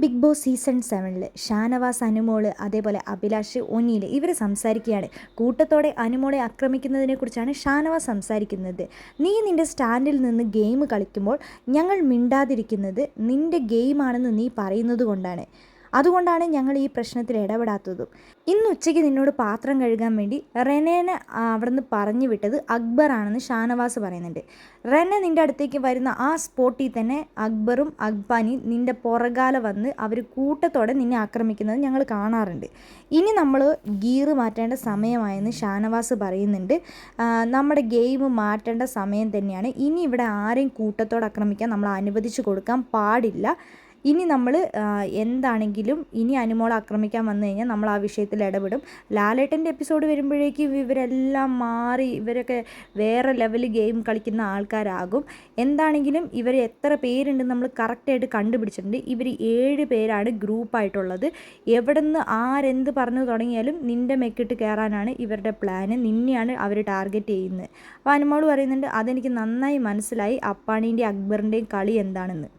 Big boss season 7 Shanavas, Anumol, അതേപോലെ Abhilash, O'Neill ഇവർ സംസാരിക്കുകയാണ്. കൂട്ടത്തോടെ അനുമോളെ ആക്രമിക്കുന്നതിനെക്കുറിച്ചാണ് ഷാനവാസ് സംസാരിക്കുന്നത്. നീ നിൻ്റെ സ്റ്റാൻഡിൽ നിന്ന് ഗെയിം കളിക്കുമ്പോൾ ഞങ്ങൾ മിണ്ടാതിരിക്കുന്നത് നിൻ്റെ ഗെയിമാണെന്ന് നീ പറയുന്നത് കൊണ്ടാണ്. അതുകൊണ്ടാണ് ഞങ്ങൾ ഈ പ്രശ്നത്തിൽ ഇടപെടാത്തതും. ഇന്ന് ഉച്ചയ്ക്ക് നിന്നോട് പാത്രം കഴുകാൻ വേണ്ടി റെനേനെ അവിടെ നിന്ന് പറഞ്ഞു വിട്ടത് അക്ബറാണെന്ന് ഷാനവാസ് പറയുന്നുണ്ട്. റെനെ നിൻ്റെ അടുത്തേക്ക് വരുന്ന ആ സ്പോട്ടിൽ തന്നെ അക്ബറും അക്ബാനിയും നിൻ്റെ പുറകാലെ വന്ന് അവർ കൂട്ടത്തോടെ നിന്നെ ആക്രമിക്കുന്നത് ഞങ്ങൾ കാണാറുണ്ട്. ഇനി നമ്മൾ ഗിയർ മാറ്റേണ്ട സമയമായെന്ന് ഷാനവാസ് പറയുന്നുണ്ട്. നമ്മുടെ ഗെയിം മാറ്റേണ്ട സമയം തന്നെയാണ്. ഇനി ഇവിടെ ആരെയും കൂട്ടത്തോടെ ആക്രമിക്കാൻ നമ്മൾ അനുവദിച്ചു കൊടുക്കാൻ പാടില്ല. ഇനി നമ്മൾ എന്താണെങ്കിലും ഇനി അനുമോളെ ആക്രമിക്കാൻ വന്നു കഴിഞ്ഞാൽ നമ്മൾ ആ വിഷയത്തിൽ ഇടപെടും. ലാലേട്ടൻ്റെ എപ്പിസോഡ് വരുമ്പോഴേക്കും ഇവരെല്ലാം മാറി ഇവരൊക്കെ വേറെ ലെവൽ ഗെയിം കളിക്കുന്ന ആൾക്കാരാകും. എന്താണെങ്കിലും ഇവർ എത്ര പേരുണ്ടെന്ന് നമ്മൾ കറക്റ്റായിട്ട് കണ്ടുപിടിച്ചിട്ടുണ്ട്. ഇവർ 7 പേരാണ് ഗ്രൂപ്പായിട്ടുള്ളത്. എവിടെ നിന്ന് ആരെന്ത് പറഞ്ഞു തുടങ്ങിയാലും നിൻ്റെ മെക്കിട്ട് കയറാനാണ് ഇവരുടെ പ്ലാന്. നിന്നെയാണ് അവർ ടാർഗറ്റ് ചെയ്യുന്നത്. അപ്പോൾ അനുമോൾ പറയുന്നുണ്ട്, അതെനിക്ക് നന്നായി മനസ്സിലായി അപ്പാണീൻ്റെയും അക്ബറിൻ്റെയും കളി എന്താണെന്ന്.